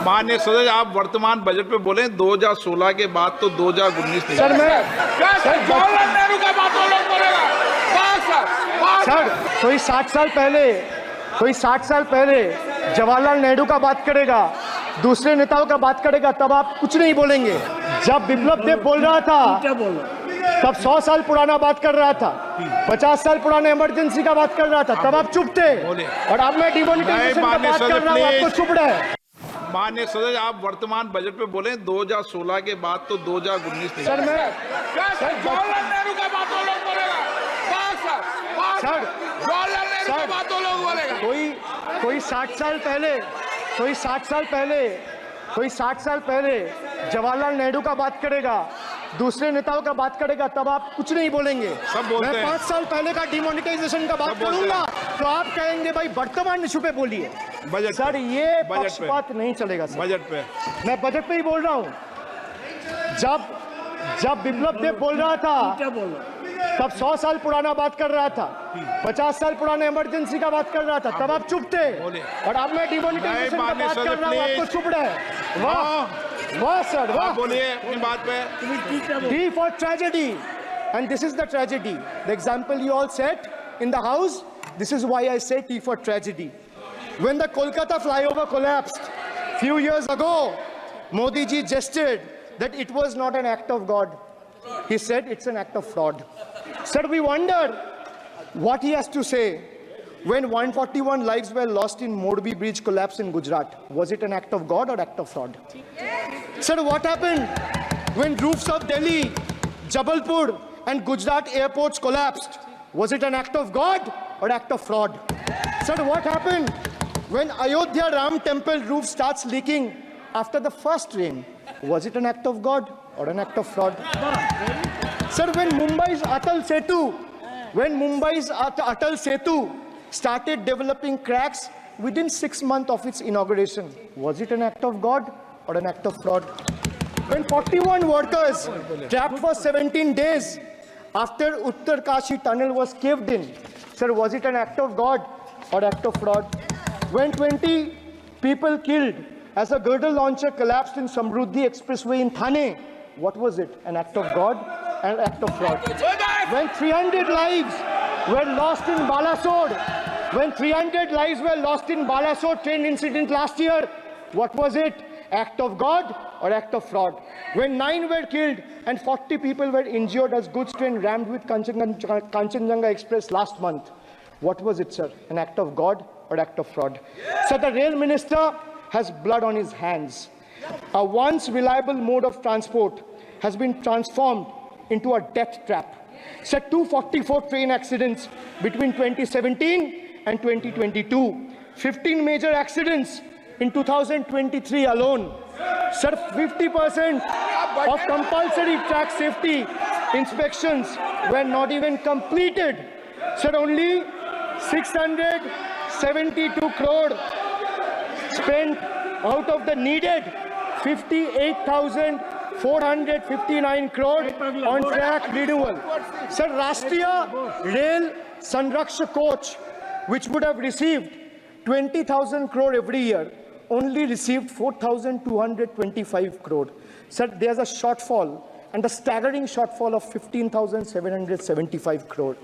माननीय सदस्य, आप वर्तमान बजट पे बोले 2016 के बाद तो 2019 नहीं। सर मैं जवाहरलाल नेहरू का बात वो लोग बोलेगा। सर कोई 60 साल पहले जवाहरलाल नेहरू का बात करेगा, दूसरे नेताओं का बात करेगा, तब आप कुछ नहीं बोलेंगे। जब विप्लव देव बोल रहा था तब 100 साल पुराना बात कर रहा था, 50 साल पुराने इमरजेंसी का बात कर रहा था, तब आप चुप थे। और अब मैं डिमोनेटाइजेशन का बात कर रहा हूँ, आपको चुप रहे। माननीय सदस्य, आप वर्तमान बजट पे बोले 2016 के बाद तो 2019 नहीं। सर मैं जवाहरलाल नेहरू का बात वो लोग बोलेगा। जवाहरलाल नेहरू का बात वो लोग बोलेगा। कोई 60 साल पहले जवाहरलाल नेहरू का बात करेगा, दूसरे नेताओं का बात करेगा, तब आप कुछ नहीं बोलेंगे। मैं 5 साल पहले का डिमोनेटाइजेशन का बात करूंगा तो आप कहेंगे भाई वर्तमान इशू पे बोलिए। बजट सर ये पक्षपात नहीं चलेगा सर। बजट पे मैं बजट पे ही बोल रहा हूँ। जब विप्लव देव बोल रहा था तब 100 साल पुराना बात कर रहा था, 50 साल पुराने इमरजेंसी का बात कर रहा था, तब आप चुप थे। और अब मैं डिमोनेटाइजेशन का बात कर रहा हूँ, आपको चुप रहे। वाह सर, वाह। बोलिए अपनी बात पे। T for tragedy, and this is the tragedy. The example you all set in the house. This is why I say T for tragedy. When the Kolkata flyover collapsed few years ago, Modi ji gestured that it was not an act of God. He said it's an act of fraud. Sir, we wonder what he has to say when 141 lives were lost in Morbi bridge collapse in Gujarat. Was it an act of God or act of fraud? Sir, what happened when roofs of Delhi, Jabalpur and Gujarat airports collapsed? Was it an act of God or act of fraud? Sir, what happened when Ayodhya Ram temple roof starts leaking after the first rain? Was it an act of God or an act of fraud? Sir, when Mumbai's Atal Setu started developing cracks within 6 months of its inauguration, was it an act of God or an act of fraud? When 41 workers trapped for 17 days after Uttarkashi tunnel was caved in, sir, was it an act of God or act of fraud? When 20 people killed as a girdle launcher collapsed in Samruddhi Expressway in Thane, what was it? An act of God and an act of fraud? When 300 lives were lost in Balasore train incident last year, what was it? Act of God or act of fraud? When 9 were killed and 40 people were injured as goods train rammed with Kanchenjunga Express last month, what was it, sir? An act of God or act of fraud? So the rail minister has blood on his hands. A once reliable mode of transport has been transformed into a death trap. So 244 train accidents between 2017 and 2022. 15 major accidents in 2023 alone. Sir, 50% of compulsory track safety inspections were not even completed. Sir, only 672 crore spent out of the needed 58,459 crore on track renewal. Sir, Rashtriya Rail Sanrakshak coach, which would have received 20,000 crore every year, only received 4,225 crore. Sir, there's a shortfall, and a staggering shortfall of 15,775 crore.